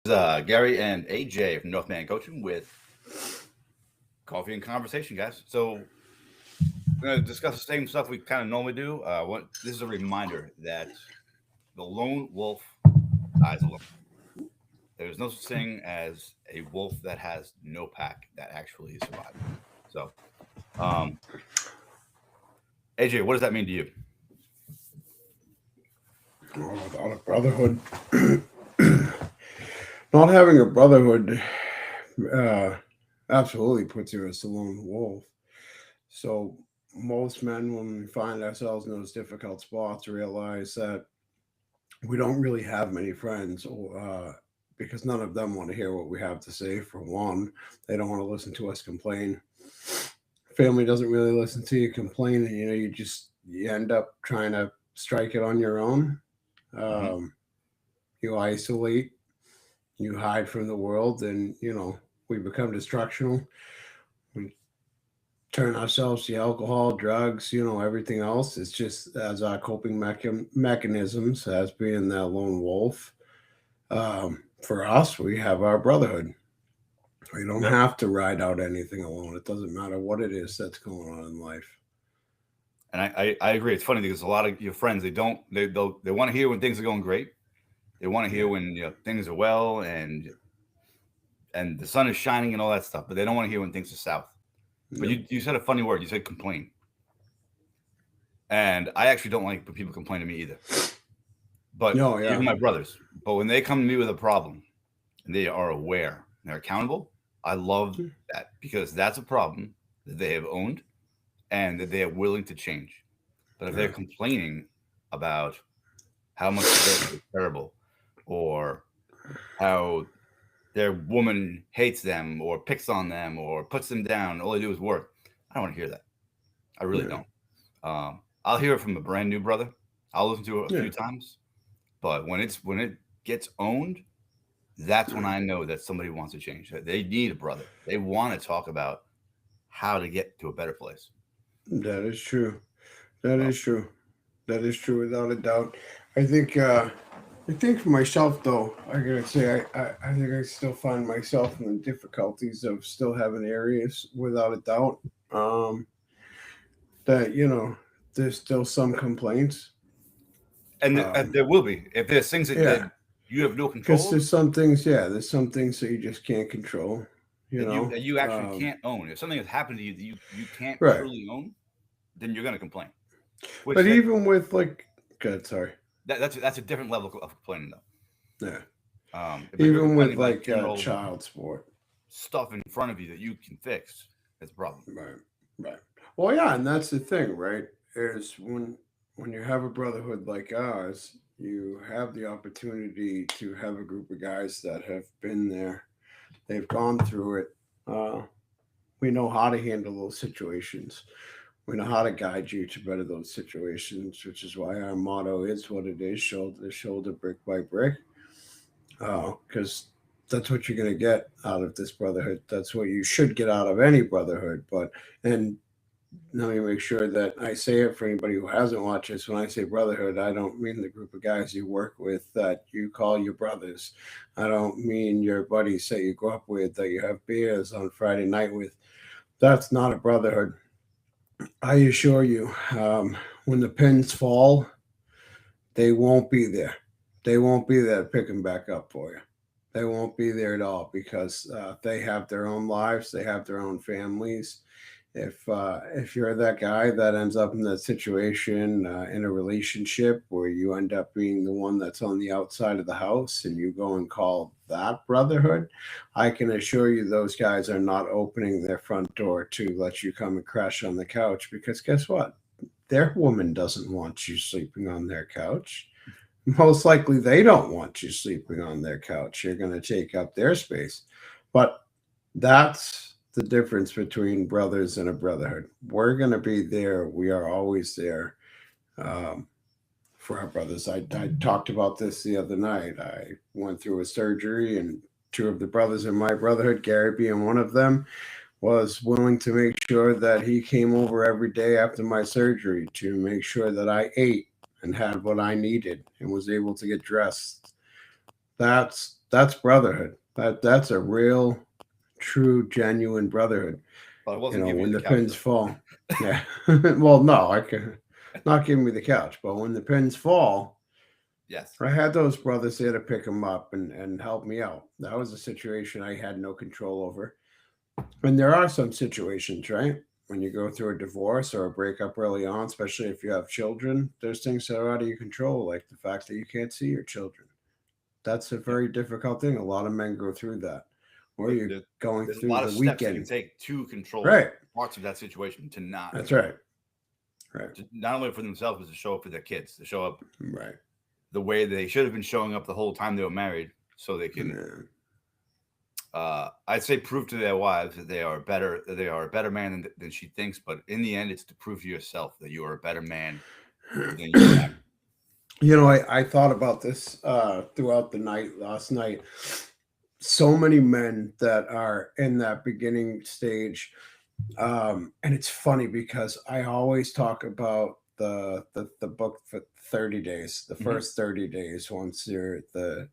Gary and AJ from Northman Coaching with coffee and conversation, guys. So we're going to discuss the same stuff we kind of normally do. This is a reminder that the lone wolf dies alone. There's no such thing as a wolf that has no pack that actually survives. So, um, AJ, what does that mean to you? Without a brotherhood, not having a brotherhood absolutely puts you as a lone wolf. So most men, when we find ourselves in those difficult spots, realize that we don't really have many friends, because none of them want to hear what we have to say. For one, they don't want to listen to us complain. Family doesn't really listen to you complain, and you end up trying to strike it on your own. Mm-hmm. You isolate, you hide from the world, and we become destructional. We turn ourselves to alcohol, drugs, everything else. It's just as our coping mechanisms, as being that lone wolf. For us, we have our brotherhood. We don't Yep. have to ride out anything alone. It doesn't matter what it is that's going on in life. And I agree. It's funny because a lot of your friends they want to hear when things are going great. They want to Yeah, hear when things are well and the sun is shining and all that stuff, but they don't want to hear when things are south. But no, you said a funny word. You said complain, and I actually don't like when people complain to me either. But no, yeah, even my brothers. But when they come to me with a problem and they are aware, and they're accountable, I love that because that's a problem that they have owned and that they are willing to change. But if they're yeah, complaining about how much the work is terrible or how their woman hates them or picks on them or puts them down, all they do is work, I don't want to hear that. I really yeah, don't. I'll hear it from a brand new brother. I'll listen to it a yeah, few times, but when it gets owned, that's when yeah. I know that somebody wants to change. They need a brother. They want to talk about how to get to a better place. That is true. That So is true. That is true without a doubt. I think. I think for myself, though, I gotta say, I think I still find myself in the difficulties of still having areas, without a doubt, um, that there's still some complaints. and Um, there will be if there's things yeah, that you have no because control of there's some things, yeah, there's some things that you just can't control. You know, that you actually um, can't own. If something has happened to you that you can't right. truly own, then you're going to complain. Which But even with like, good, sorry, that's a different level of complaining though. yeah, But if you're even with complaining about like general child sport. stuff in front of you that you can fix, it's a problem. Right, right. Well, yeah, and that's the thing, right? Is when you have a brotherhood like ours, you have the opportunity to have a group of guys that have been there, they've gone through it. Uh, we know how to handle those situations. We know how to guide you to better those situations, which is why our motto is what it is: shoulder to shoulder, brick by brick. Because that's what you're going to get out of this brotherhood. That's what you should get out of any brotherhood. But and let me make sure that I say it for anybody who hasn't watched this. When I say brotherhood, I don't mean the group of guys you work with that you call your brothers. I don't mean your buddies that you go up with, that you have beers on Friday night with. That's not a brotherhood. I assure you, when the pins fall, they won't be there. They won't be there to pick them back up for you. They won't be there at all because they have their own lives, they have their own families. If you're that guy that ends up in that situation in a relationship where you end up being the one that's on the outside of the house and you go and call that brotherhood, I can assure you those guys are not opening their front door to let you come and crash on the couch, because guess what? Their woman doesn't want you sleeping on their couch. Most likely they don't want you sleeping on their couch. You're going to take up their space. But that's the difference between brothers and a brotherhood. We're going to be there. We are always there, um, for our brothers. I talked about this the other night. I went through a surgery, and two of the brothers in my brotherhood, Gary being one of them, was willing to make sure that he came over every day after my surgery to make sure that I ate and had what I needed and was able to get dressed. That's That's brotherhood. That's a real, true, genuine brotherhood. But I You wasn't know, giving you when the the couch pins though. fall. Yeah. Well, no, I can not give me the couch, but when the pins fall, Yes. I had those brothers there to pick them up and help me out. That was a situation I had no control over. And there are some situations, right? When you go through a divorce or a breakup early on, especially if you have children, there's things that are out of your control, like the fact that you can't see your children. That's a Yep. very difficult thing. A lot of men go through that. Or But you're going there's a through lot the of steps you can weekend. take to control Right. parts of that situation to not, That's right. Right. not only for themselves, but to show up for their kids, to show up Right. the way they should have been showing up the whole time they were married, so they can, Yeah. I'd say, prove to their wives that they are a better man than she thinks. But in the end, it's to prove to yourself that you are a better man than you are. You know, I thought about this throughout the night last night. So many men that are in that beginning stage. And it's funny because I always talk about the book for 30 days, the Hmm. first 30 days, once you're the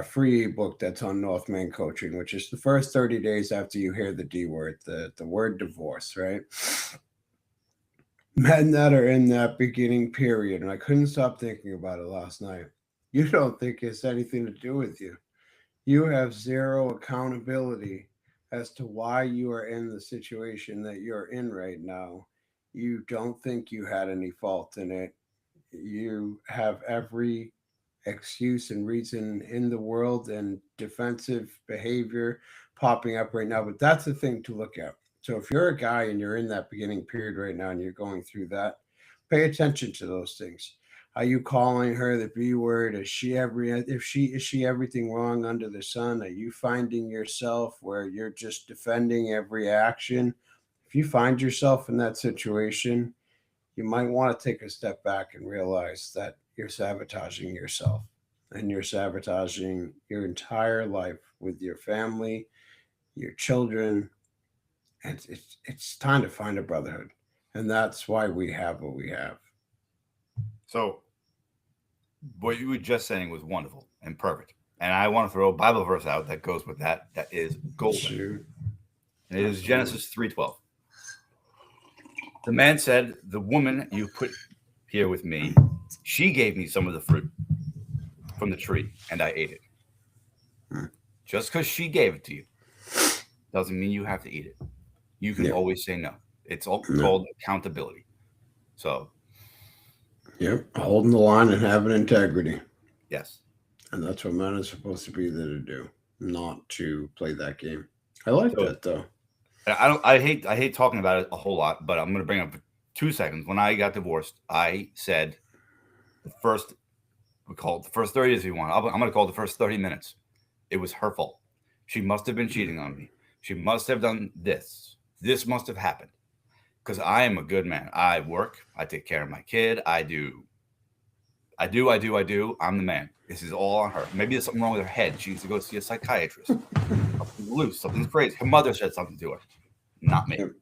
free book that's on Northman coaching, which is the first 30 days after you hear the D word, the word divorce, right? Men that are in that beginning period, and I couldn't stop thinking about it last night. You don't think it's anything to do with you. You have zero accountability as to why you are in the situation that you're in right now. You don't think you had any fault in it. You have every excuse and reason in the world and defensive behavior popping up right now. But that's the thing to look at. So if you're a guy and you're in that beginning period right now and you're going through that, pay attention to those things. Are you calling her the B word? Is she everything wrong under the sun? Are you finding yourself where you're just defending every action? If you find yourself in that situation, you might want to take a step back and realize that you're sabotaging yourself and you're sabotaging your entire life with your family, your children. And it's time to find a brotherhood. And that's why we have what we have. So what you were just saying was wonderful and perfect. And I want to throw a Bible verse out that goes with that. That is golden. Shoot, And it is absolutely. Genesis 3:12. The man said, "The woman you put here with me, she gave me some of the fruit from the tree, and I ate it." Hmm. Just because she gave it to you doesn't mean you have to eat it. You can Yep. always say no. It's all Yep. called accountability. So, Yep. Holding the line and having integrity. yes. And that's what men are supposed to be there to do, not to play that game. I like So that though. I don't. I hate talking about it a whole lot, but I'm going to bring up 2 seconds. When I got divorced, I said the first we call it the first 30 days if you want. I'm going to call it the first 30 minutes. It was her fault. She must have been cheating on me. She must have done this. This must have happened because I am a good man. I work. I take care of my kid. I do. I do. I do. I do. I'm the man. This is all on her. Maybe there's something wrong with her head. She needs to go see a psychiatrist. Something's loose. Something's crazy. Her mother said something to her, not me. Yep.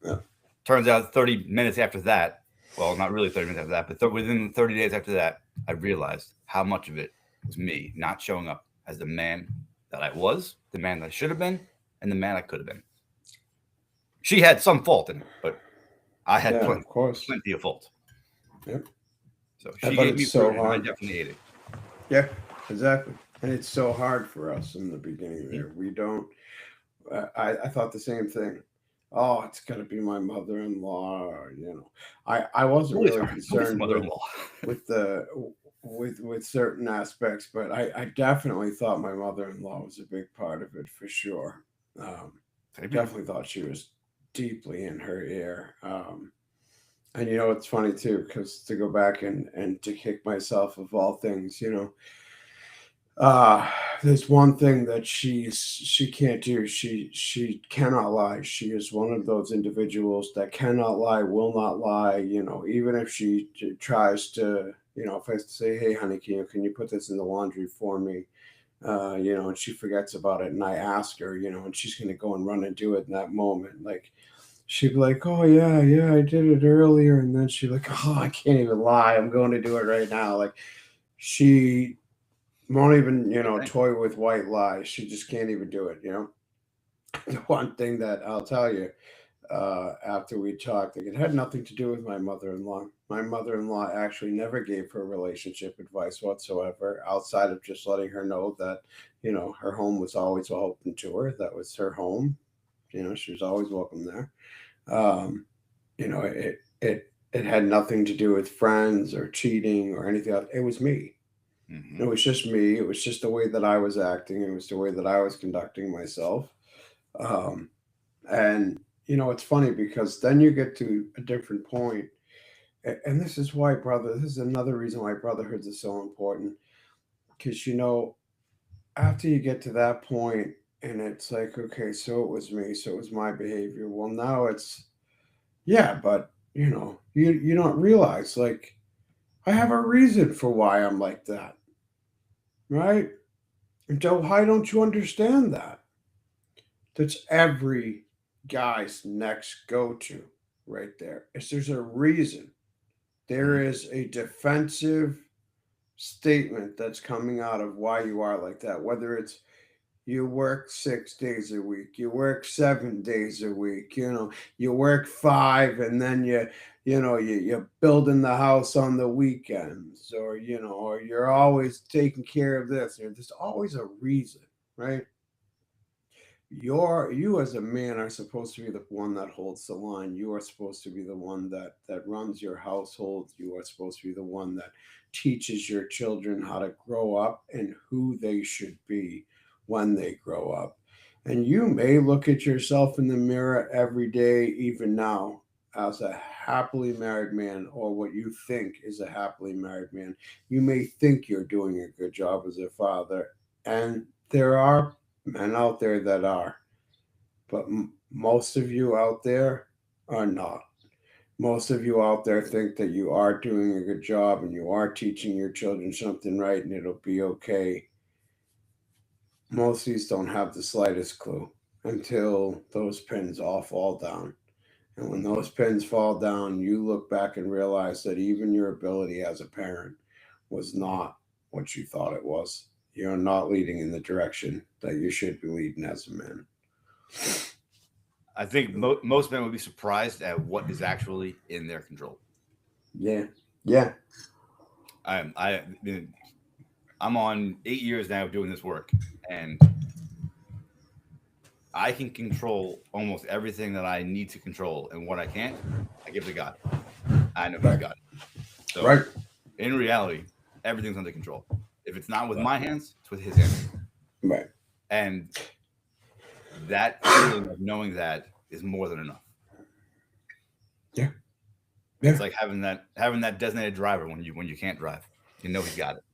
Yep. Turns out 30 minutes after that, well, not really 30 minutes after that, but within 30 days after that, I realized how much of it was me not showing up as the man that I was, the man that I should have been, and the man I could have been. She had some fault in it, but I had Yeah, of course. plenty of fault. Yep. So Yeah, she but gave me it's so fruit, and I hard. definitely ate it. Yeah, exactly. And it's so hard for us in the beginning Mhm. there. We don't, I thought the same thing. Oh, it's got to be my mother-in-law. Or, I wasn't really Nobody's concerned mother-in-law. with the with certain aspects, but I definitely thought my mother-in-law was a big part of it for sure. Um, Same here. Definitely thought she was deeply in her ear. And it's funny too, because to go back and to kick myself of all things, uh there's one thing that she can't do. She cannot lie. She is one of those individuals that cannot lie, will not lie. Even if she tries to, if I say, hey honey, can you put this in the laundry for me, and she forgets about it, and I ask her, and she's going to go and run and do it in that moment, like she'd be like, oh yeah, yeah, I did it earlier, and then she'd like, oh, I can't even lie, I'm going to do it right now. Like she won't even, Thing. toy with white lies. She just can't even do it. The one thing that I'll tell you, after we talked, like, it had nothing to do with my mother-in-law. My mother-in-law actually never gave her relationship advice whatsoever, outside of just letting her know that, her home was always open to her. That was her home. She was always welcome there. Um, it had nothing to do with friends or cheating or anything else. It was me. Mm-hmm. It was just me. It was just the way that I was acting. It was the way that I was conducting myself. Um, and it's funny because then you get to a different point, and this is why this is another reason why brotherhoods is so important. Because after you get to that point, and it's like, okay, so it was me, so it was my behavior. Well, now it's, yeah, but you don't realize, like, I have a reason for why I'm like that, right? And so why don't you understand that? That's every guy's next go to right there. Is there's a reason. There Mm-hmm. is a defensive statement that's coming out of why you are like that. Whether it's you work 6 days a week, you work 7 days a week, you work five, and then you're building the house on the weekends, or or you're always taking care of this. There's always a reason, right? You as a man are supposed to be the one that holds the line. You are supposed to be the one that runs your household. You are supposed to be the one that teaches your children how to grow up and who they should be when they grow up. And you may look at yourself in the mirror every day, even now, as a happily married man, or what you think is a happily married man. You may think you're doing a good job as a father, and there are men out there that are, but most of you out there are not. Most of you out there think that you are doing a good job and you are teaching your children something right and it'll be okay. Most of these don't have the slightest clue until those pins all fall down. And when Mm-hmm. those pins fall down, you look back and realize that even your ability as a parent was not what you thought it was. You're not leading in the direction that you should be leading as a man. I think most men would be surprised at what is actually in their control. Yeah. Yeah. I I'm on 8 years now of doing this work, and I can control almost everything that I need to control, and what I can't, I give to God. I know He's Right. got it. So Right. in reality, everything's under control. If it's not with my hands, it's with His hands, Right. and that feeling of knowing that is more than enough. Yeah. Yeah. It's like having that designated driver when you can't drive. You know He's got it.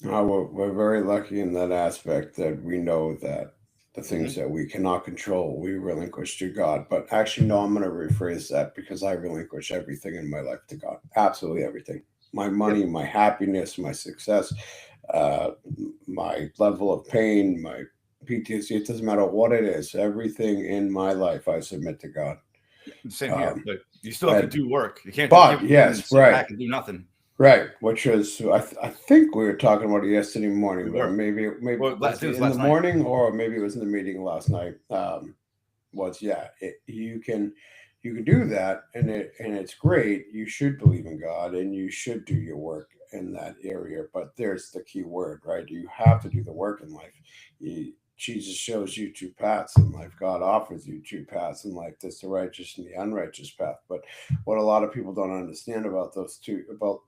We're very lucky in that aspect that we know that the things Hmm. that we cannot control, we relinquish to God. But actually, no, I'm going to rephrase that because I relinquish everything in my life to God. Absolutely everything. My Yep. money, my happiness, my success, uh, my level of pain, my PTSD. It doesn't matter what it is. Everything in my life, I submit to God. Same here, Um, but you still have to and do work. You can't just give but it to Him and yes, sit right. back and do nothing. Right, which is I think we were talking about it yesterday We morning, but were. maybe Well, I was think it it was in the last night. morning or maybe it was in the meeting last night. Was yeah, you can do that, and it's great. You should believe in God and you should do your work in that area. But there's the key word, right? You have to do the work in life. Jesus shows you two paths in life. God offers you two paths in life. There's the righteous and the unrighteous path. But what a lot of people don't understand about those two, about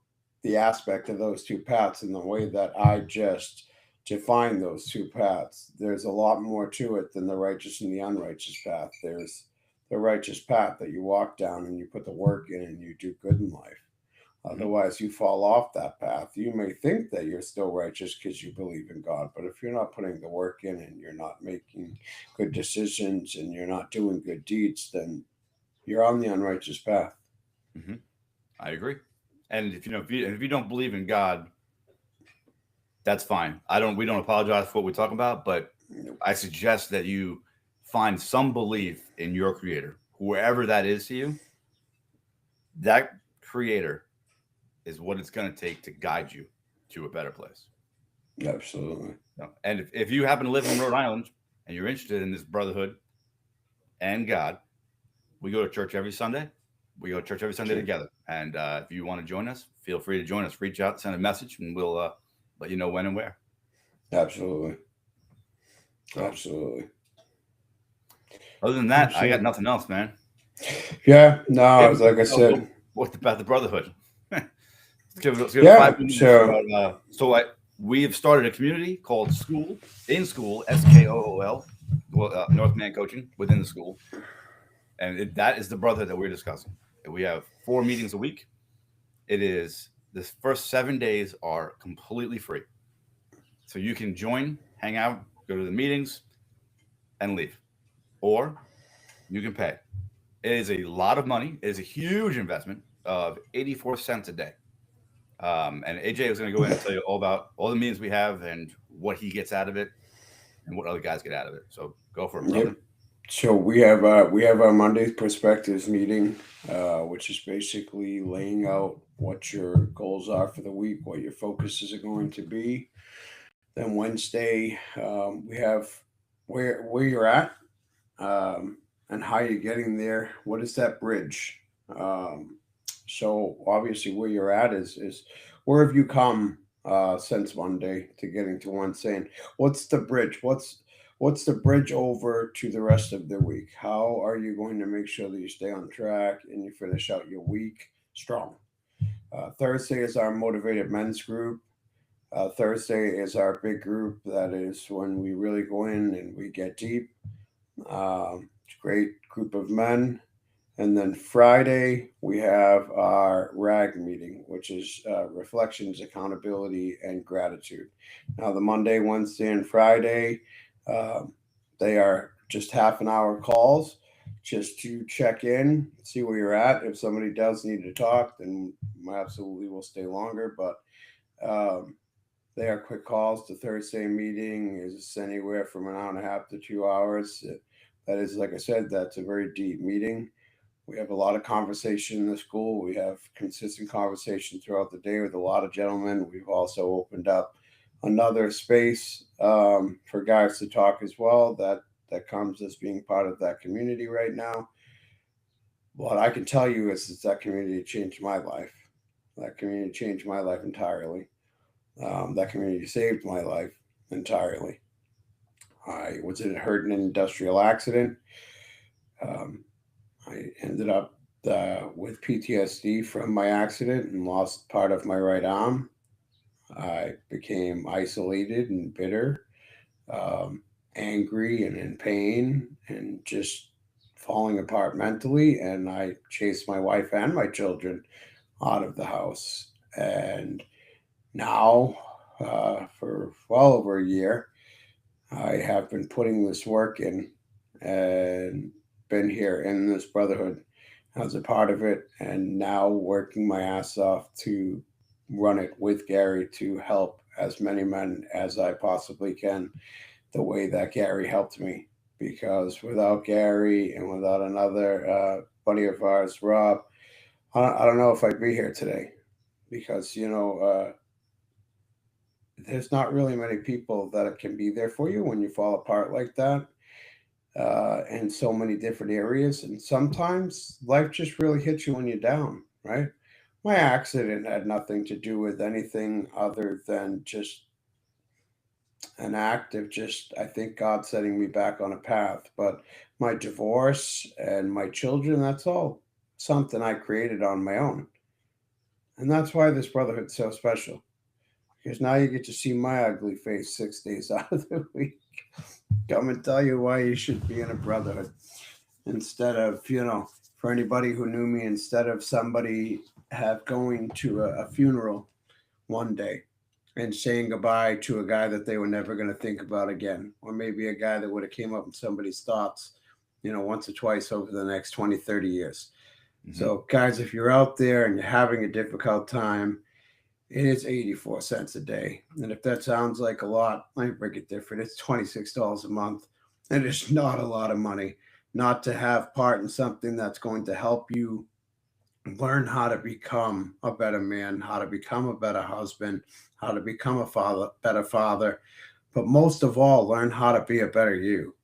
the aspect of those two paths and the way that I just define those two paths, there's a lot more to it than the righteous and the unrighteous path. There's the righteous path that you walk down and you put the work in and you do good in life. Hmm. Otherwise, you fall off that path. You may think that you're still righteous because you believe in God, but if you're not putting the work in and you're not making good decisions and you're not doing good deeds, then you're on the unrighteous path. Hmm. I agree. And if you don't believe in God, that's fine. I don't. We don't apologize for what we talk about, but I suggest that you find some belief in your Creator, whoever that is to you. That Creator is what it's going to take to guide you to a better place. Absolutely. And if you happen to live in Rhode Island and you're interested in this brotherhood and God, we go to church every Sunday. We go to church every Sunday Sure. together. And if you want to join us, feel free to join us. Reach out, send a message, and we'll let you know when and where. Absolutely. So, Absolutely. other than that, I got Absolutely. nothing else, man. Yeah. No, Tim, it's like I said. what about the brotherhood? let's give it Yeah. 5 minutes So about. We have started a community called Skool, in Skool, Skool, Northman coaching within the school, and that is the brotherhood that we're discussing. We have 4 meetings a week. It is the first 7 days are completely free, so you can join, hang out, go to the meetings, and leave, or you can pay. It is a lot of money. It is a huge investment of 84 cents a day. And AJ was going to go in and tell you all about all the meetings we have and what he gets out of it and what other guys get out of it. So go for it, yep. brother. So we have our Monday perspectives meeting, which is basically laying out what your goals are for the week, what your focuses are going to be. Then Wednesday, we have where you're at, and how you're getting there. What is that bridge? Um, so obviously, where you're at is where have you come since Monday to getting to Wednesday? And what's the bridge? What's the bridge over to the rest of the week? How are you going to make sure that you stay on track and you finish out your week strong? Thursday is our motivated men's group. Thursday is our big group. That is when we really go in and we get deep. Great group of men. And then Friday, we have our RAG meeting, which is reflections, accountability, and gratitude. Now, the Monday, Wednesday, and Friday, um, they are just half an hour calls just to check in, see where you're at. If somebody does need to talk, then absolutely we'll stay longer. But um, they are quick calls. The Thursday meeting is anywhere from an hour and a half to 2 hours. That is, like I said, that's a very deep meeting. We have a lot of conversation in the school. We have consistent conversation throughout the day with a lot of gentlemen. We've also opened up another space for guys to talk as well. That comes as being part of that community right now. What I can tell you is that community changed my life. That community changed my life entirely. That community saved my life entirely. I was in hurt in an industrial accident. Um, I ended up with PTSD from my accident and lost part of my right arm. I became isolated and bitter, um, angry and in pain, and just falling apart mentally. And I chased my wife and my children out of the house. And now, for well over a year, I have been putting this work in and been here in this brotherhood as a part of it, and now working my ass off to run it with Gary to help as many men as I possibly can the way that Gary helped me. Because without Gary and without another buddy of ours, Rob, I don't know if I'd be here today. Because, there's not really many people that can be there for you when you fall apart like that, in so many different areas. And sometimes life just really hits you when you're down, right? My accident had nothing to do with anything other than just an act of just, I think, God setting me back on a path. But my divorce and my children, that's all something I created on my own. And that's why this brotherhood's so special. Because now you get to see my ugly face 6 days out of the week. Come and tell you why you should be in a brotherhood instead of, for anybody who knew me, instead of somebody have going to a funeral one day and saying goodbye to a guy that they were never going to think about again, or maybe a guy that would have came up in somebody's thoughts, once or twice over the next 20, 30 years. Mm-hmm. So guys, if you're out there and you're having a difficult time, it is 84 cents a day. And if that sounds like a lot, let me break it different. It's $26 a month. And it's not a lot of money not to have part in something that's going to help you learn how to become a better man, how to become a better husband, how to become a better father, but most of all, learn how to be a better you.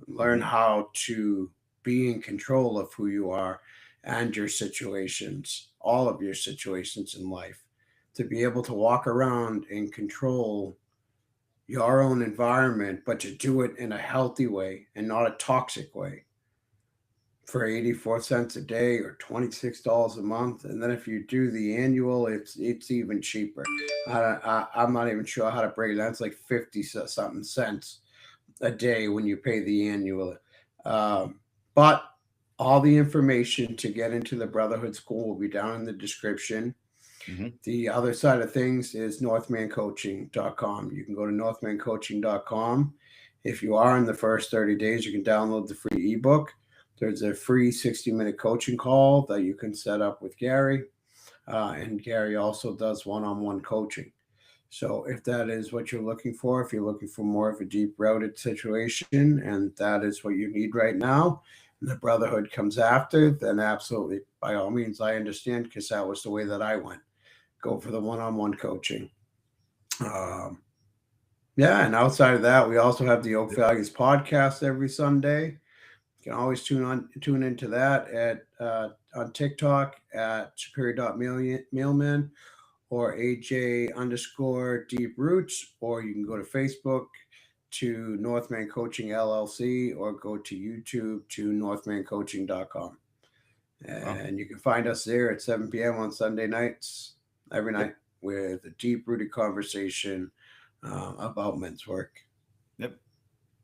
Learn Mm-hmm. how to be in control of who you are and your situations, all of your situations in life. To be able to walk around and control your own environment, but to do it in a healthy way and not a toxic way for 84 cents a day or $26 a month. And then if you do the annual, it's even cheaper. I'm not even sure how to break it down. It's like 50 something cents a day when you pay the annual. But all the information to get into the Brotherhood School will be down in the description. Mm-hmm. The other side of things is northmancoaching.com. You can go to northmancoaching.com. If you are in the first 30 days, you can download the free ebook. There's a free 60-minute coaching call that you can set up with Gary. And Gary also does one-on-one coaching. So if that is what you're looking for, if you're looking for more of a deep routed situation and that is what you need right now, and the Brotherhood comes after, then absolutely, by all means, I understand because that was the way that I went. Go for the one-on-one coaching. Um, yeah, and outside of that, we also have the Oak Values podcast every Sunday. You can always tune into that at on TikTok at superior.mailman or AJ underscore deep roots, or you can go to Facebook to Northman Coaching LLC or go to YouTube to northmancoaching.com. Well, And you can find us there at 7 p.m. on Sunday nights, every yep. night, with a deep rooted conversation about men's work. Yep.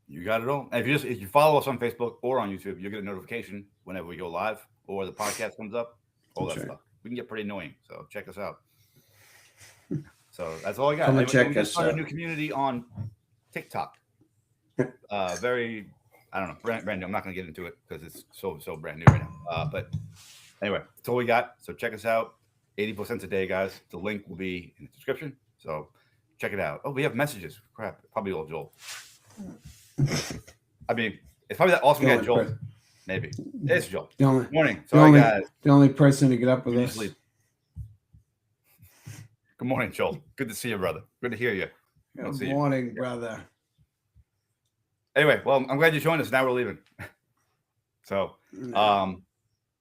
You got it all. And if you follow us on Facebook or on YouTube, you'll get a notification whenever we go live or the podcast comes up. All That's that right. stuff. We can get pretty annoying, so check us out. So that's all I got. Come and And we check just us started a out. new community on TikTok. Very, I don't know, brand new. I'm not going to get into it because it's so brand new right now. But anyway, that's all we got. So check us out. 84 cents a day, guys. The link will be in the description. So check it out. Oh, we have messages. Crap. Probably old Joel. I mean, it's probably that awesome The guy, only Joel. person, Maybe. It's Joel. the only, Morning. the Sorry, only, guys. the only person to get up with You need us. sleep. Good morning, Joel. Good to see you, brother. Good to hear you. I'll Good see you. morning, brother. Anyway, well, I'm glad you joined us. Now we're leaving. So, yeah,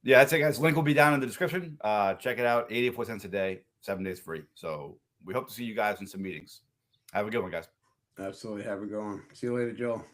that's it, guys. Link will be down in the description. Check it out. 84 cents a day, 7 days free. So we hope to see you guys in some meetings. Have a good one, guys. Absolutely. Have a good one. See you later, Joel.